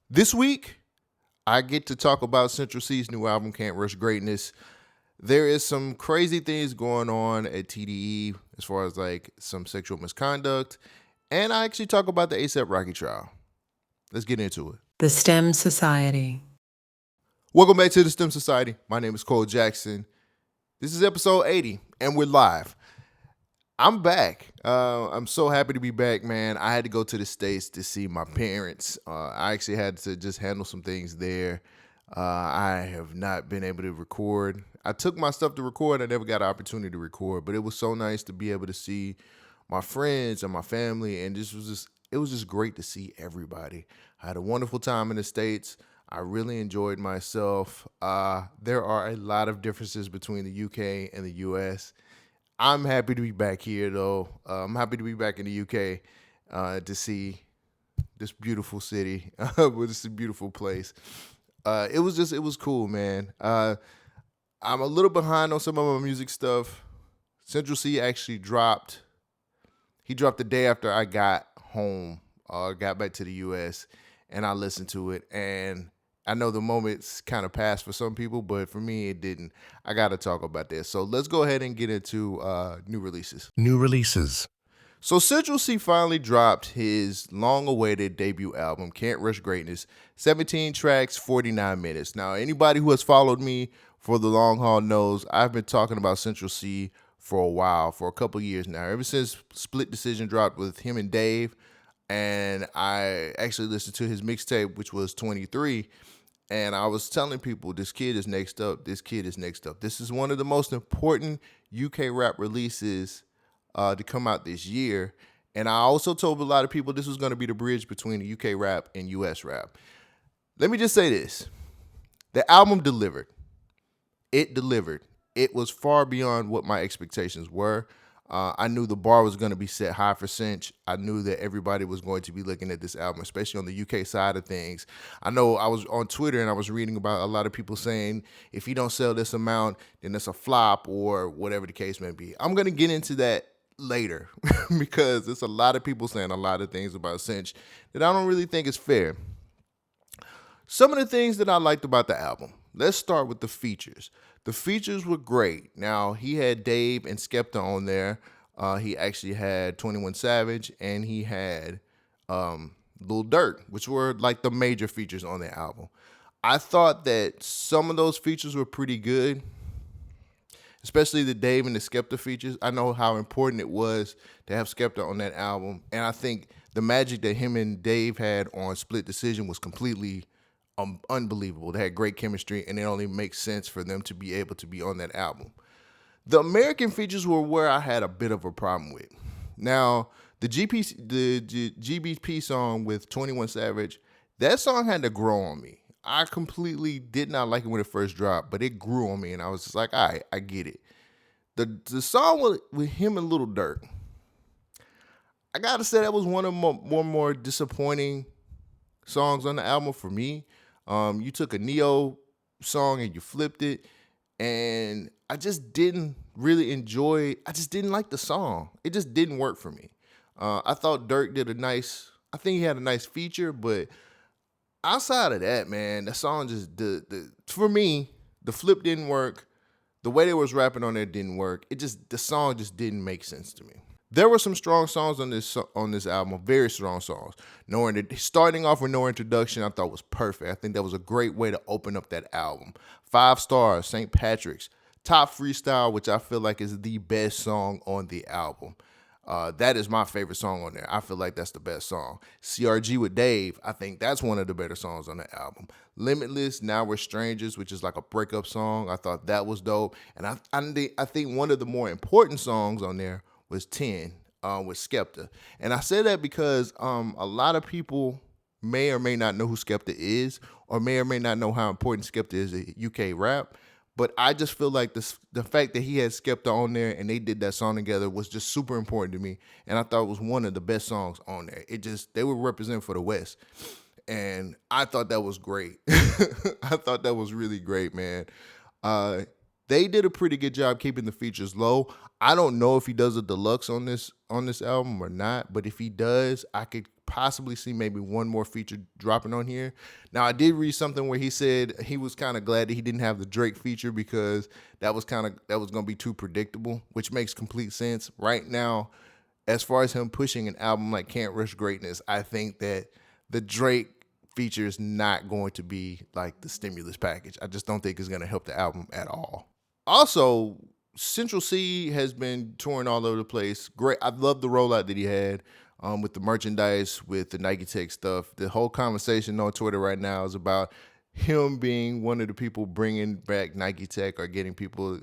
This week, I get to talk about Central C's new album, Can't Rush Greatness. There is some crazy things going on at TDE as far as like some sexual misconduct. And I actually talk about the ASAP Rocky trial. Let's get into it. The STEM Society. Welcome back to the STEM Society. My name is Cole Jackson. This is episode 80, and we're live. I'm back. I'm so happy to be back, man. I had to go to the States to see my parents. I actually had to just handle some things there. I have not been able to record. I took my stuff to record. I never got an opportunity to record, but it was so nice to be able to see my friends and my family, and it was just great to see everybody. I had a wonderful time in the States. I really enjoyed myself. There are a lot of differences between the UK and the US. I'm happy to be back here, though. I'm happy to be back in the UK to see this beautiful city, with this beautiful place. It was cool, man. I'm a little behind on some of my music stuff. Central C actually dropped. He dropped the day after I got home, got back to the US, and I listened to it. And I know the moment's kind of passed for some people, but for me, it didn't. I got to talk about this. So let's go ahead and get into new releases. New releases. So Central C finally dropped his long-awaited debut album, Can't Rush Greatness, 17 tracks, 49 minutes. Now, anybody who has followed me for the long haul knows I've been talking about Central C for a while, for a couple years now. Ever since Split Decision dropped with him and Dave, and I actually listened to his mixtape, which was 23, and I was telling people, this kid is next up. This kid is next up. This is one of the most important UK rap releases to come out this year. And I also told a lot of people this was going to be the bridge between the UK rap and US rap. Let me just say this. The album delivered. It delivered. It was far beyond what my expectations were. I knew the bar was going to be set high for Cench. I knew that everybody was going to be looking at this album, especially on the UK side of things. I know I was on Twitter and I was reading about a lot of people saying if he don't sell this amount, then it's a flop or whatever the case may be. I'm going to get into that later because there's a lot of people saying a lot of things about Cench that I don't really think is fair. Some of the things that I liked about the album. Let's start with the features. The features were great. Now, he had Dave and Skepta on there. He actually had 21 Savage and he had Lil Durk, which were like the major features on the album. I thought that some of those features were pretty good, especially the Dave and the Skepta features. I know how important it was to have Skepta on that album, and I think the magic that him and Dave had on Split Decision was completely unbelievable. They had great chemistry, and it only makes sense for them to be able to be on that album. The American features were where I had a bit of a problem with. Now, the GBP song with 21 Savage, that song had to grow on me. I completely did not like it when it first dropped, but it grew on me, and I was just like, all right, I get it. The song with him and Little Durk, I gotta say that was one of the more disappointing songs on the album for me. You took a Neo song and you flipped it, and I just didn't really enjoy. I just didn't like the song. It just didn't work for me. I thought Dirk did a nice. I think he had a nice feature, but outside of that, man, the song just for me, the flip didn't work. The way they was rapping on there didn't work. The song just didn't make sense to me. There were some strong songs on this album, very strong songs. Starting off with No Introduction, I thought was perfect. I think that was a great way to open up that album. 5 stars, St. Patrick's. Top Freestyle, which I feel like is the best song on the album. That is my favorite song on there. I feel like that's the best song. CRG with Dave, I think that's one of the better songs on the album. Limitless, Now We're Strangers, which is like a breakup song. I thought that was dope. And I think one of the more important songs on there was 10 with Skepta. And I say that because a lot of people may or may not know who Skepta is, or may not know how important Skepta is in UK rap. But I just feel like the fact that he had Skepta on there and they did that song together was just super important to me. And I thought it was one of the best songs on there. They would represent for the West. And I thought that was great. I thought that was really great, man. They did a pretty good job keeping the features low. I don't know if he does a deluxe on this album or not, but if he does, I could possibly see maybe one more feature dropping on here. Now, I did read something where he said he was kind of glad that he didn't have the Drake feature because that was going to be too predictable, which makes complete sense. Right now, as far as him pushing an album like Can't Rush Greatness, I think that the Drake feature is not going to be like the stimulus package. I just don't think it's going to help the album at all. Also, Central C has been touring all over the place. Great. I love the rollout that he had with the merchandise, with the Nike Tech stuff. The whole conversation on Twitter right now is about him being one of the people bringing back Nike Tech or getting people,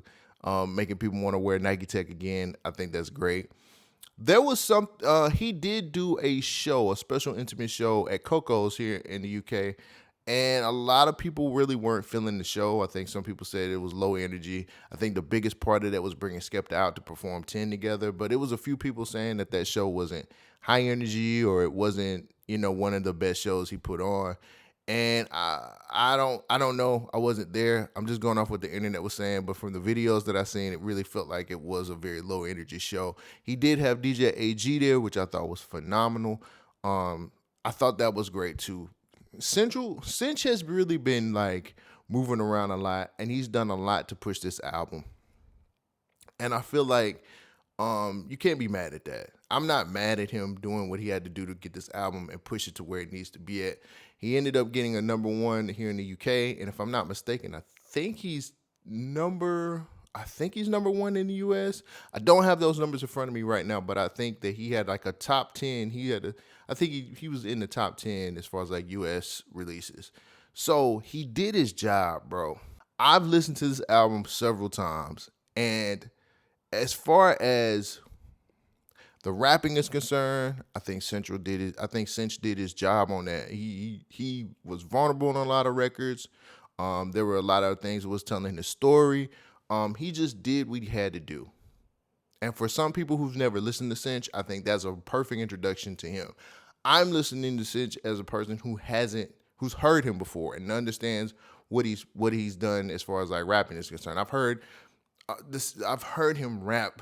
making people want to wear Nike Tech again. I think that's great. There was he did do a show, a special intimate show at Coco's here in the UK. And a lot of people really weren't feeling the show. I think some people said it was low energy. I think the biggest part of that was bringing Skepta out to perform 10 together. But it was a few people saying that show wasn't high energy or it wasn't, one of the best shows he put on. And I don't know. I wasn't there. I'm just going off what the internet was saying. But from the videos that I seen, it really felt like it was a very low energy show. He did have DJ AG there, which I thought was phenomenal. I thought that was great too. Cench has really been like moving around a lot, and he's done a lot to push this album. And I feel like you can't be mad at that. I'm not mad at him doing what he had to do to get this album and push it to where it needs to be at. He ended up getting a #1 here in the UK, and if I'm not mistaken, I think he's number #1 in the US. I don't have those numbers in front of me right now, but I think that he had like a top 10. I think he was in the top 10 as far as like US releases. So he did his job, bro. I've listened to this album several times, and as far as the rapping is concerned, I think Cench did his job on that. He was vulnerable on a lot of records. There were a lot of things that was telling his story. He just did what he had to do. And for some people who've never listened to Cench, I think that's a perfect introduction to him. I'm listening to Cench as a person who's heard him before and understands what he's done as far as like rapping is concerned. I've heard him rap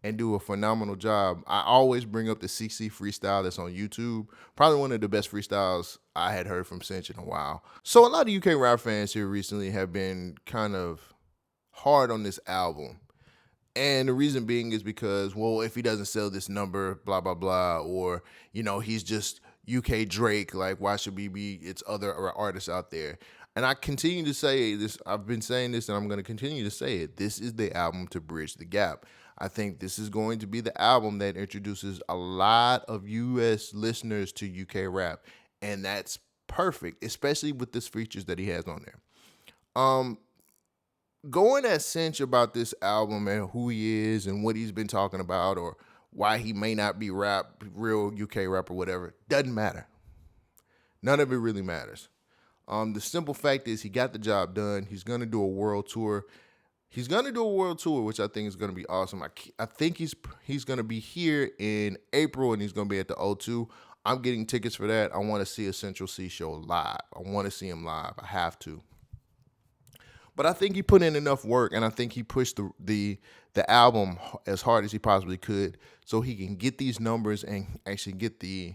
and do a phenomenal job. I always bring up the CC freestyle that's on YouTube. Probably one of the best freestyles I had heard from Cench in a while. So a lot of UK rap fans here recently have been kind of hard on this album. And the reason being is because, well, if he doesn't sell this number, blah, blah, blah, or, he's just UK Drake, like, why should we be, it's other artists out there. And I continue to say this, I've been saying this, and I'm going to continue to say it. This is the album to bridge the gap. I think this is going to be the album that introduces a lot of US listeners to UK rap. And that's perfect, especially with the features that he has on there. Going at Cench about this album and who he is and what he's been talking about or why he may not be real UK rap or whatever, doesn't matter. None of it really matters. The simple fact is he got the job done. He's going to do a world tour. Which I think is going to be awesome. I think he's going to be here in April, and he's going to be at the O2. I'm getting tickets for that. I want to see a Central C show live. I want to see him live. I have to. But I think he put in enough work, and I think he pushed the album as hard as he possibly could so he can get these numbers and actually get the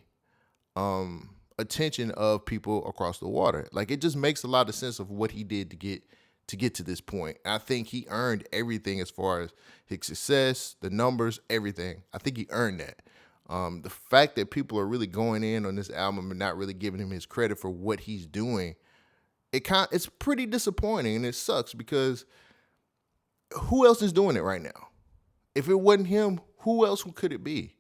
attention of people across the water. Like, it just makes a lot of sense of what he did to get to this point. And I think he earned everything as far as his success, the numbers, everything. I think he earned that. The fact that people are really going in on this album and not really giving him his credit for what he's doing, it's pretty disappointing, and it sucks because who else is doing it right now? If it wasn't him, who else could it be?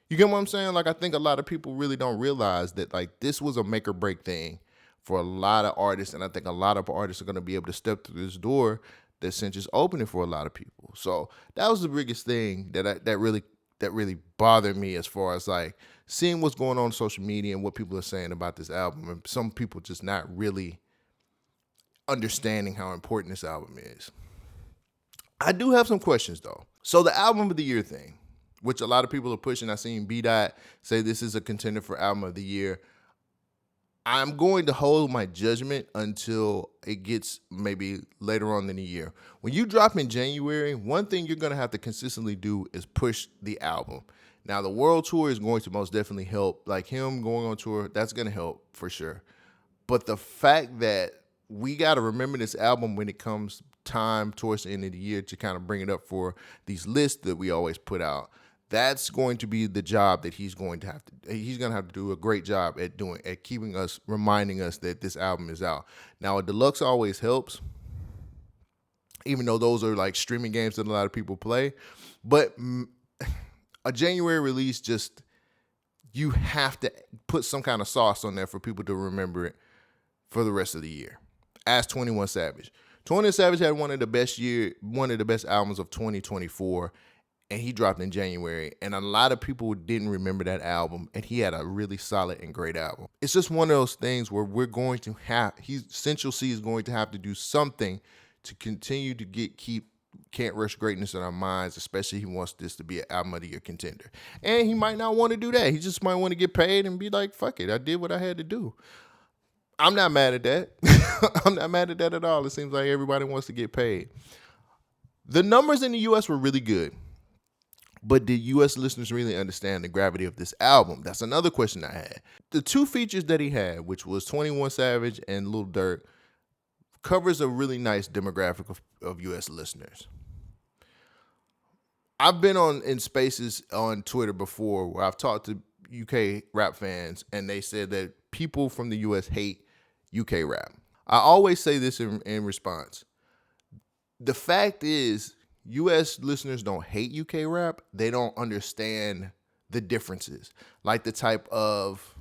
You get what I'm saying? Like, I think a lot of people really don't realize that, like, this was a make or break thing for a lot of artists, and I think a lot of artists are going to be able to step through this door that Cench is opening for a lot of people. So that was the biggest thing that really bothered me as far as like seeing what's going on social media and what people are saying about this album, and some people just not really understanding how important this album is. I do have some questions though. So the album of the year thing, which a lot of people are pushing. I seen B-Dot say this is a contender for album of the year. I'm going to hold my judgment until it gets maybe later on in the year. When you drop in January, one thing you're going to have to consistently do is push the album. Now, the world tour is going to most definitely help. Like him going on tour, that's going to help for sure. But the fact that we got to remember this album when it comes time towards the end of the year to kind of bring it up for these lists that we always put out, that's going to be the job that he's going to have to do a great job at keeping us, reminding us that this album is out. Now, a deluxe always helps, even though those are like streaming games that a lot of people play. But a January release, just, you have to put some kind of sauce on there for people to remember it for the rest of the year. Ask 21 Savage. 21 Savage had one of the best albums of 2024, and he dropped in January. And a lot of people didn't remember that album, and he had a really solid and great album. It's just one of those things where Central C is going to have to do something to continue to keep Can't Rush Greatness in our minds, especially if he wants this to be an album of the year contender. And he might not want to do that. He just might want to get paid and be like, fuck it, I did what I had to do. I'm not mad at that. I'm not mad at that at all. It seems like everybody wants to get paid. The numbers in the U.S. were really good, but did U.S. listeners really understand the gravity of this album? That's another question I had. The two features that he had, which was 21 Savage and Lil Durk, covers a really nice demographic of U.S. listeners. I've been in spaces on Twitter before where I've talked to UK rap fans, and they said that people from the U.S. hate UK rap. I always say this in response. The fact is, U.S. listeners don't hate UK rap. They don't understand the differences, like the type of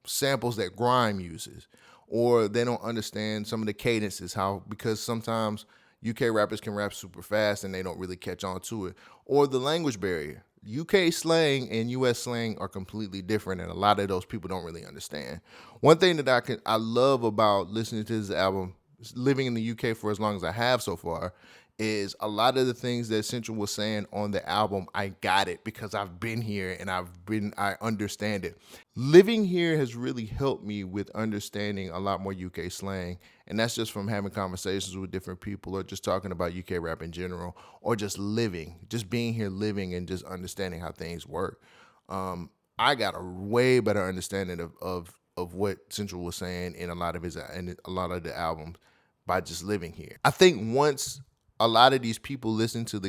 samples that grime uses, or they don't understand some of the cadences, because sometimes UK rappers can rap super fast and they don't really catch on to it, or the language barrier. UK slang and US slang are completely different, and a lot of those people don't really understand. One thing that I love about listening to this album, living in the UK for as long as I have so far, is a lot of the things that Central was saying on the album, I got it because I've been here and I understand it. Living here has really helped me with understanding a lot more UK slang, and that's just from having conversations with different people, or just talking about UK rap in general, or just being here living and just understanding how things work. I got a way better understanding of what Central was saying in a lot of the albums by just living here. I think once a lot of these people listen to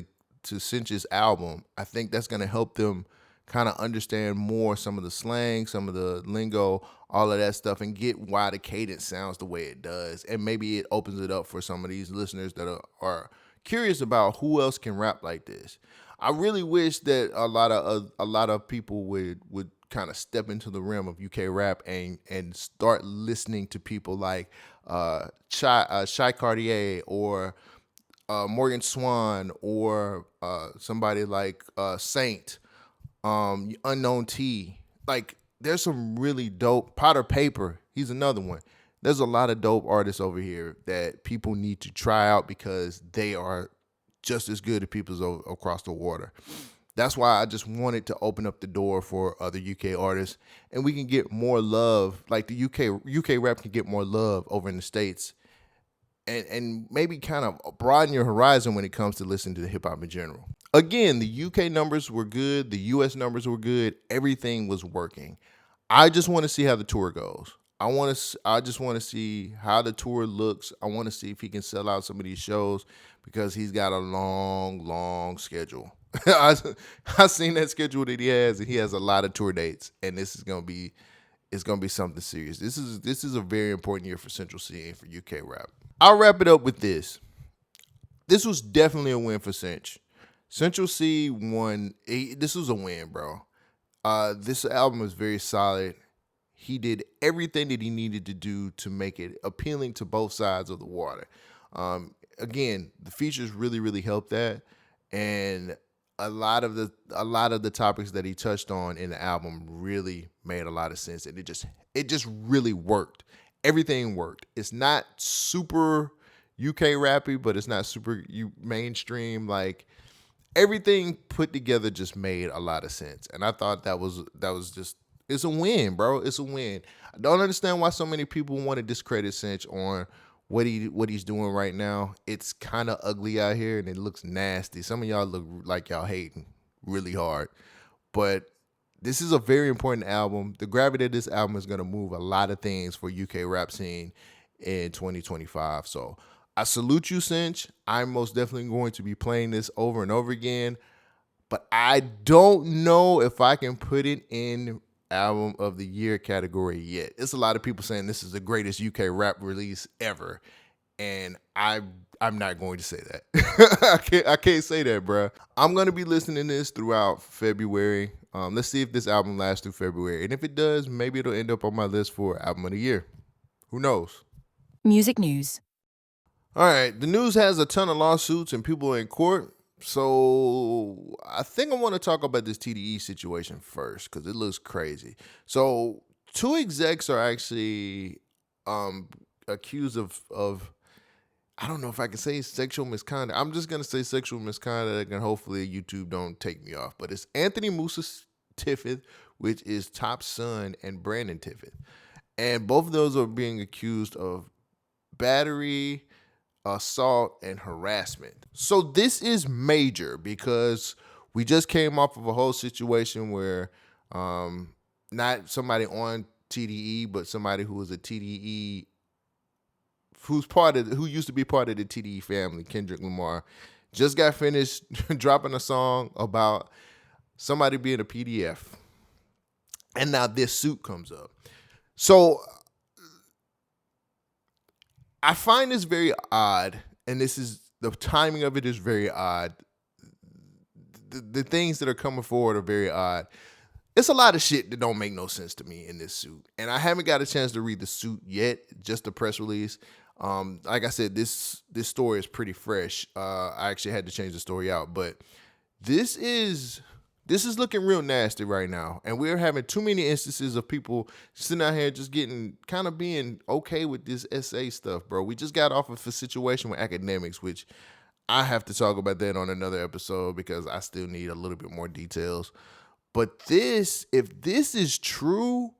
Cench's album, I think that's going to help them kind of understand more some of the slang, some of the lingo, all of that stuff, and get why the cadence sounds the way it does. And maybe it opens it up for some of these listeners that are curious about who else can rap like this. I really wish that a lot of people would kind of step into the realm of UK rap and start listening to people like Shy Cartier, or Morgan Swan, or somebody like Saint, Unknown T. Like, there's some really dope. Potter Paper, he's another one. There's a lot of dope artists over here that people need to try out because they are just as good as people across the water. That's why I just wanted to open up the door for other UK artists, and we can get more love. Like, the UK rap can get more love over in the States, and maybe kind of broaden your horizon when it comes to listening to hip hop in general. Again, the UK numbers were good. The US numbers were good. Everything was working. I just want to see how the tour goes. I just want to see how the tour looks. I want to see if he can sell out some of these shows, because he's got a long schedule. I've seen that schedule that he has, and he has a lot of tour dates, and it's gonna be something serious. This is a very important year for Central C and for UK rap. I'll wrap it up with this. This was definitely a win for Cench. Central C won. This was a win, bro. This album is very solid. He did everything that he needed to do to make it appealing to both sides of the water. Again, the features really helped that, and a lot of the topics that he touched on in the album really made a lot of sense, and it just really worked. Everything worked. It's not super UK rappy, but it's not super mainstream. Like, everything put together just made a lot of sense, and I thought that was just, it's a win, bro. It's a win. I don't understand why so many people want to discredit Cench on what he's doing right now. It's kind of ugly out here, and it looks nasty. Some of y'all look like y'all hating really hard, But this is a very important album. The gravity of this album is going to move a lot of things for UK rap scene in 2025. So I salute you, Cench. I'm most definitely going to be playing this over and over again. But I don't know if I can put it in album of the year category yet. It's a lot of people saying this is the greatest UK rap release ever, and I'm not going to say that. I can't say that, bro. I'm gonna be listening to this throughout February. Let's see if this album lasts through February, and if it does, maybe it'll end up on my list for album of the year. Who knows? Music news. All right, the news has a ton of lawsuits and people in court. So I think I want to talk about this TDE situation first because it looks crazy. So two execs are actually accused of I don't know if I can say sexual misconduct. I'm just gonna say sexual misconduct, and hopefully YouTube don't take me off. But it's Anthony Musa Tiffith, which is Top's son, and Brandon Tiffith, and both of those are being accused of battery, assault, and harassment. So this is major because we just came off of a whole situation where not somebody on TDE, but somebody who was a TDE who used to be part of the TDE family, Kendrick Lamar, just got finished dropping a song about somebody being a PDF. And now this suit comes up. So I find this very odd, and the timing of it is very odd. The things that are coming forward are very odd. It's a lot of shit that don't make no sense to me in this suit, and I haven't got a chance to read the suit yet, just the press release. Like I said, this story is pretty fresh. I actually had to change the story out, but this is looking real nasty right now, and we're having too many instances of people sitting out here just being okay with this SA stuff, bro. We just got off of a situation with academics, which I have to talk about that on another episode because I still need a little bit more details. But if this is true,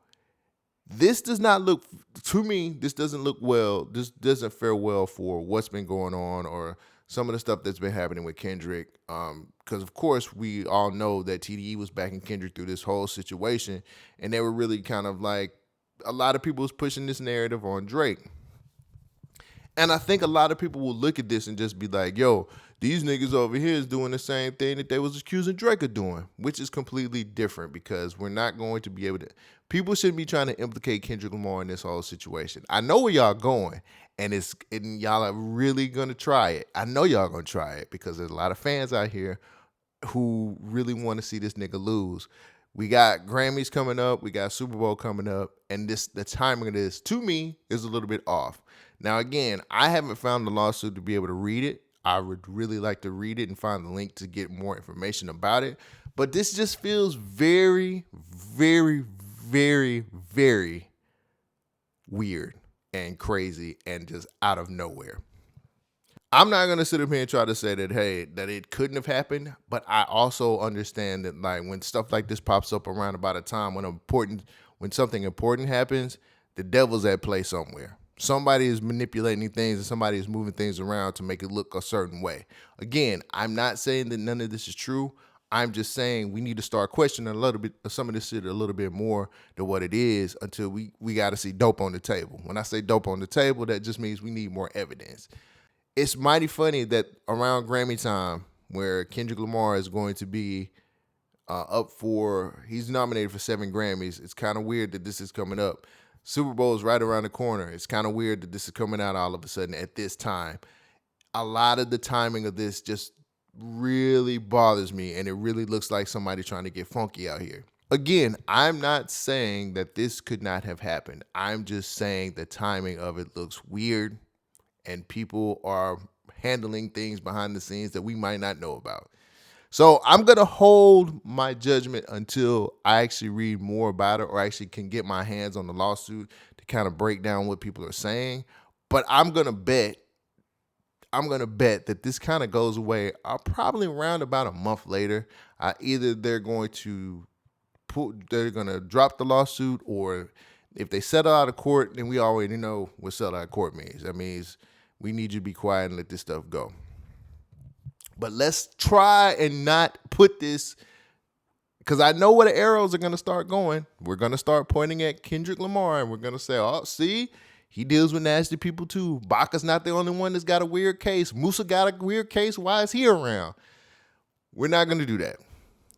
this does not look, to me, this doesn't look well. This doesn't fare well for what's been going on or some of the stuff that's been happening with Kendrick. Because, of course, we all know that TDE was backing Kendrick through this whole situation. And they were really kind of like, a lot of people was pushing this narrative on Drake. And I think a lot of people will look at this and just be like, yo, these niggas over here is doing the same thing that they was accusing Drake of doing, which is completely different because we're not going to be able to. People shouldn't be trying to implicate Kendrick Lamar in this whole situation. I know where y'all going, and y'all are really going to try it. I know y'all going to try it because there's a lot of fans out here who really want to see this nigga lose. We got Grammys coming up. We got Super Bowl coming up. And the timing of this, to me, is a little bit off. Now, again, I haven't found the lawsuit to be able to read it. I would really like to read it and find the link to get more information about it. But this just feels very, very, very, very weird and crazy and just out of nowhere. I'm not going to sit up here and try to say that, hey, that it couldn't have happened, but I also understand that like when stuff like this pops up around about a time when something important happens, the devil's at play somewhere. Somebody is manipulating things and somebody is moving things around to make it look a certain way. Again, I'm not saying that none of this is true. I'm just saying we need to start questioning a little bit some of this shit a little bit more than what it is until we got to see dope on the table. When I say dope on the table, that just means we need more evidence. It's mighty funny that around Grammy time, where Kendrick Lamar is going to be he's nominated for 7 Grammys. It's kind of weird that this is coming up. Super Bowl is right around the corner. It's kind of weird that this is coming out all of a sudden at this time. A lot of the timing of this just really bothers me, and it really looks like somebody trying to get funky out here. Again, I'm not saying that this could not have happened. I'm just saying the timing of it looks weird, and people are handling things behind the scenes that we might not know about. So I'm going to hold my judgment until I actually read more about it or actually can get my hands on the lawsuit to kind of break down what people are saying. But I'm going to bet that this kind of goes away probably around about a month later. Either they're going to drop the lawsuit, or if they settle out of court, then we already know what settle out of court means. That means we need you to be quiet and let this stuff go. But let's try and not put this because I know where the arrows are going to start going. We're going to start pointing at Kendrick Lamar, and we're going to say, oh, see, he deals with nasty people too. Baca's not the only one that's got a weird case. Musa got a weird case. Why is he around? We're not going to do that.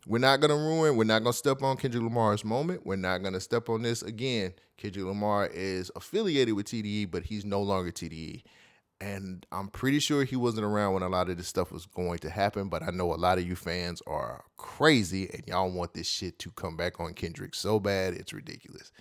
We're not going to ruin. We're not going to step on Kendrick Lamar's moment. We're not going to step on this again. Kendrick Lamar is affiliated with TDE, but he's no longer TDE. And I'm pretty sure he wasn't around when a lot of this stuff was going to happen, but I know a lot of you fans are crazy and y'all want this shit to come back on Kendrick so bad, it's ridiculous.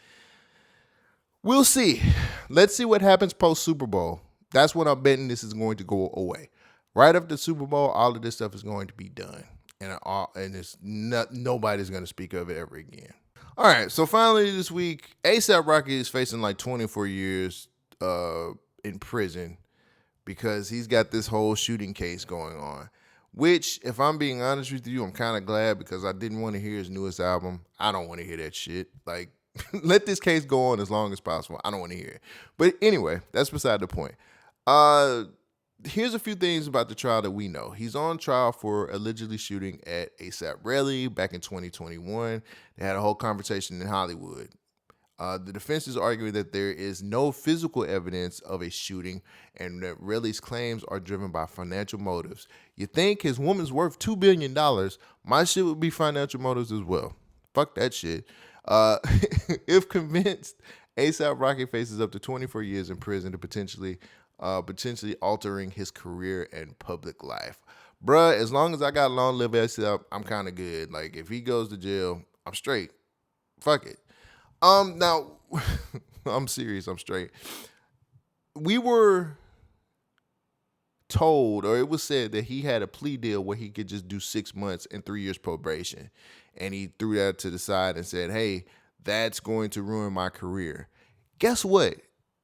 We'll see. Let's see what happens post Super Bowl. That's when I'm betting this is going to go away. Right after the Super Bowl, all of this stuff is going to be done. And it's not, nobody's going to speak of it ever again. All right, so finally this week, A$AP Rocky is facing like 24 years in prison because he's got this whole shooting case going on, which, if I'm being honest with you, I'm kind of glad because I didn't want to hear his newest album. I don't want to hear that shit. Like, let this case go on as long as possible. I don't want to hear it. But anyway, that's beside the point. Here's a few things about the trial that we know. He's on trial for allegedly shooting at A$AP Rocky back in 2021. They had a whole conversation in Hollywood. The defense is arguing that there is no physical evidence of a shooting and that Relly's claims are driven by financial motives. You think his woman's worth $2 billion, my shit would be financial motives as well. Fuck that shit. If convinced, A$AP Rocky faces up to 24 years in prison to potentially altering his career and public life. Bruh, as long as I got long live A$AP, I'm kind of good. Like, if he goes to jail, I'm straight. Fuck it. Now, I'm serious, I'm straight. We were told, or it was said that he had a plea deal where he could just do 6 months and 3 years probation. And he threw that to the side and said, hey, that's going to ruin my career. Guess what?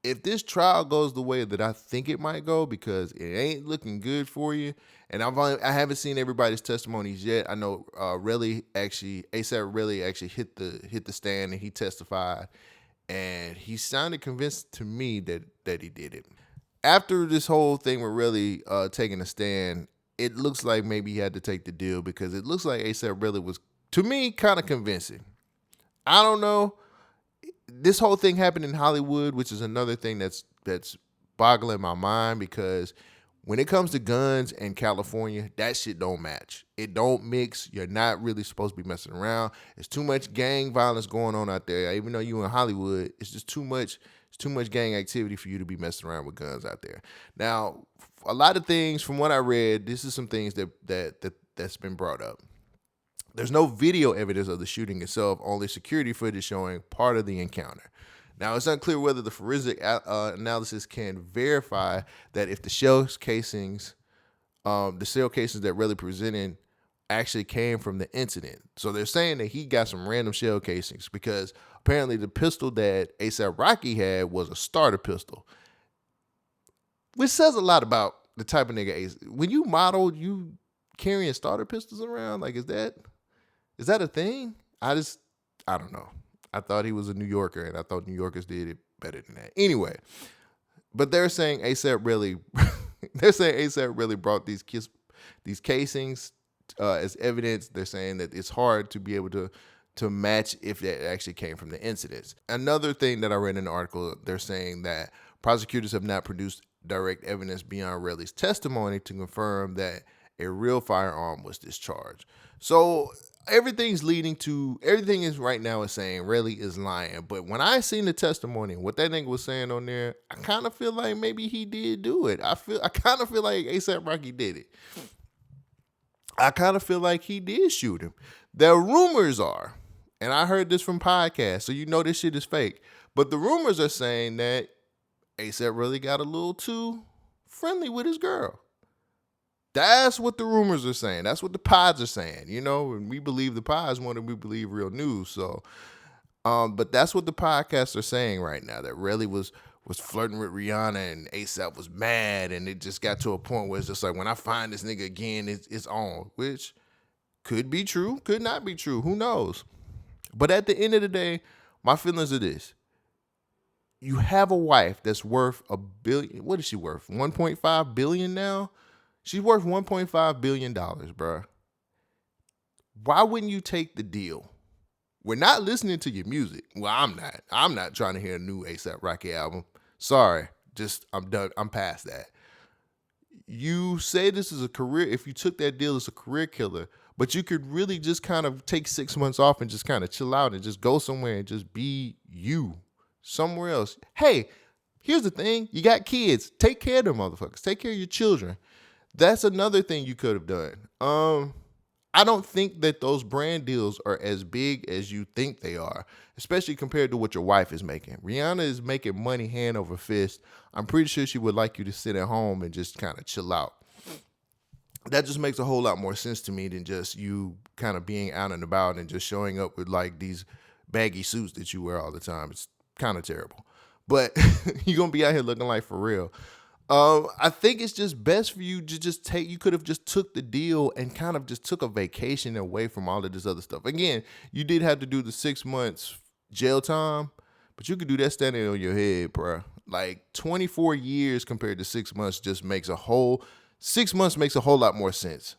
If this trial goes the way that I think it might go, because it ain't looking good for you, and I haven't seen everybody's testimonies yet. I know A$AP really actually hit the stand and he testified, and he sounded convinced to me that he did it. After this whole thing with really taking a stand, it looks like maybe he had to take the deal because it looks like A$AP really was, to me, kind of convincing. I don't know. This whole thing happened in Hollywood, which is another thing that's boggling my mind because when it comes to guns in California, that shit don't match. It don't mix. You're not really supposed to be messing around. There's too much gang violence going on out there. Even though you're in Hollywood, it's just too much. It's too much gang activity for you to be messing around with guns out there. Now, a lot of things from what I read, this is some things that's been brought up. There's no video evidence of the shooting itself, only security footage showing part of the encounter. Now, it's unclear whether the forensic analysis can verify that if the shell casings that really presented actually came from the incident. So they're saying that he got some random shell casings because apparently the pistol that A$AP Rocky had was a starter pistol, which says a lot about the type of nigga A$AP. When you model, you carrying starter pistols around, like, is that a thing? I don't know. I thought he was a New Yorker, and I thought New Yorkers did it better than that. Anyway, but they're saying A$AP really brought these casings as evidence. They're saying that it's hard to be able to match if that actually came from the incidents. Another thing that I read in the article, they're saying that prosecutors have not produced direct evidence beyond Relly's testimony to confirm that a real firearm was discharged. So everything is right now is saying Relly is lying. But when I seen the testimony and what that nigga was saying on there, I kind of feel like maybe he did do it. I kind of feel like A$AP Rocky did it. I kind of feel like he did shoot him. The rumors are, and I heard this from podcasts, so you know this shit is fake, but the rumors are saying that A$AP really got a little too friendly with his girl. That's what the rumors are saying. That's what the pods are saying. You know, and we believe the pods more than we believe real news. So, but that's what the podcasts are saying right now. That Relly was flirting with Rihanna and A$AP was mad, and it just got to a point where it's just like, when I find this nigga again, it's on. Which could be true, could not be true. Who knows? But at the end of the day, my feelings are this. You have a wife that's worth $1 billion. What is she worth? 1.5 billion now? She's worth $1.5 billion, bro. why wouldn't you take the deal? We're not listening to your music. Well, I'm not. I'm not trying to hear a new A$AP Rocky album. Sorry. Just, I'm done. I'm past that. You say this is a career, if you took that deal, it's a career killer, but you could really just kind of take 6 months off and just kind of chill out and just go somewhere and just be you somewhere else. Hey, here's the thing. You got kids. Take care of them motherfuckers. Take care of your children. That's another thing you could have done. I don't think that those brand deals are as big as you think they are, especially compared to what your wife is making. Rihanna is making money hand over fist. I'm pretty sure she would like you to sit at home and just kind of chill out. That just makes a whole lot more sense to me than just you kind of being out and about and just showing up with like these baggy suits that you wear all the time. It's kind of terrible. But you're going to be out here looking like for real. I think it's just best for you to just you could have just took the deal and kind of just took a vacation away from all of this other stuff. Again, you did have to do the 6 months jail time, but you could do that standing on your head, bro. Like 24 years compared to 6 months just makes 6 months makes a whole lot more sense.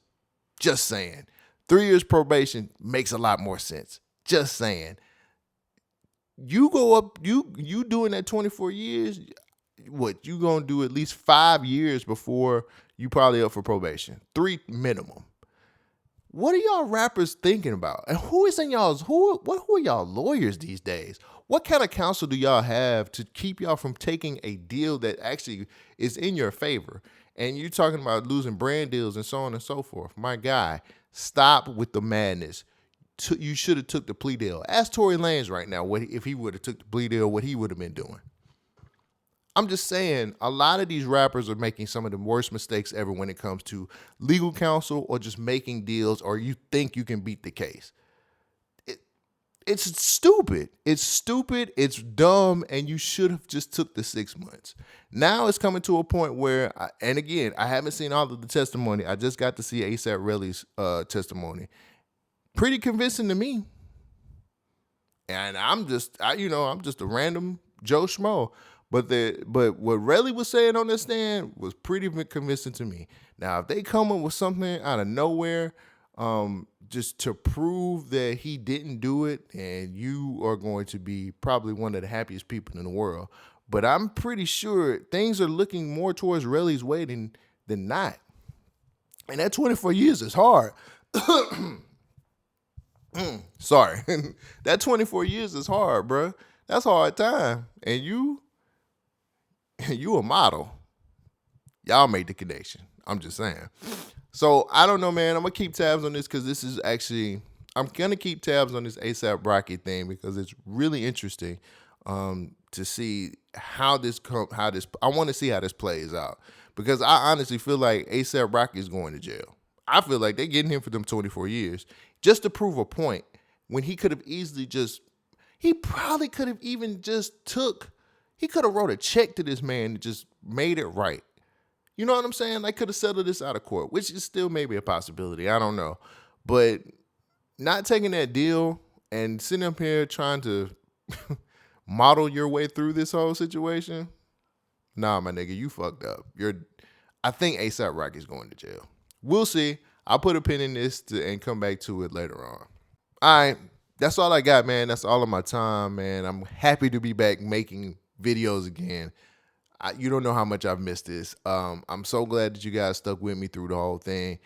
Just saying. 3 years probation makes a lot more sense. Just saying. You go up, you doing that 24 years, what, you gonna do at least 5 years before you probably up for probation. 3 minimum. What are y'all rappers thinking about? And who are y'all lawyers these days? What kind of counsel do y'all have to keep y'all from taking a deal that actually is in your favor? And you're talking about losing brand deals and so on and so forth. My guy, stop with the madness. You should have took the plea deal. Ask Tory Lanez right now if he would have took the plea deal, what he would have been doing. I'm just saying, a lot of these rappers are making some of the worst mistakes ever when it comes to legal counsel or just making deals, or you think you can beat the case. It's stupid. It's stupid. It's dumb. And you should have just took the 6 months. Now it's coming to a point where, and again, I haven't seen all of the testimony. I just got to see A$AP Really's testimony. Pretty convincing to me. And I'm just a random Joe Schmo. But what Relly was saying on the stand was pretty convincing to me. Now, if they come up with something out of nowhere, just to prove that he didn't do it, and you are going to be probably one of the happiest people in the world. But I'm pretty sure things are looking more towards Relly's way than not. And that 24 years is hard. Sorry. That 24 years is hard, bro. That's a hard time. And you a model. Y'all made the connection. I'm just saying. So I don't know, man. I'm gonna keep tabs on this because this is actually, I'm gonna keep tabs on this A$AP Rocky thing because it's really interesting to see how this. I want to see how this plays out because I honestly feel like A$AP Rocky is going to jail. I feel like they're getting him for them 24 years just to prove a point when he could have easily he probably could have even he could have wrote a check to this man and just made it right. You know what I'm saying? Like, could have settled this out of court, which is still maybe a possibility. I don't know. But not taking that deal and sitting up here trying to model your way through this whole situation, nah, my nigga, you fucked up. I think A$AP Rocky's going to jail. We'll see. I'll put a pin in this and come back to it later on. All right. That's all I got, man. That's all of my time, man. I'm happy to be back making videos again. You don't know how much I've missed this. I'm so glad that you guys stuck with me through the whole thing.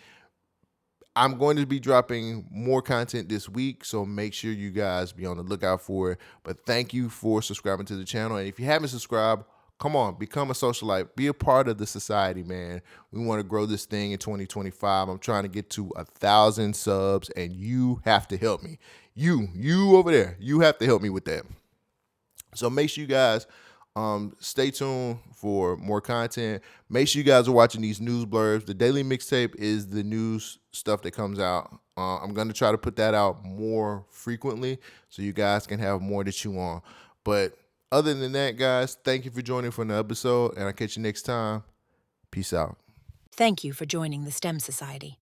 I'm going to be dropping more content this week, so make sure you guys be on the lookout for it. But thank you for subscribing to the channel. And if you haven't subscribed, come on, become a socialite. Be a part of the society, man. We want to grow this thing in 2025. I'm trying to get to 1,000 subs, and you have to help me. You over there, you have to help me with that. So make sure you guys stay tuned for more content. Make sure you guys are watching these news blurbs. The daily mixtape is the news stuff that comes out. I'm going to try to put that out more frequently so you guys can have more to chew on. But other than that, guys, thank you for joining for the episode, and I'll catch you next time. Peace out. Thank you for joining the STEM Society.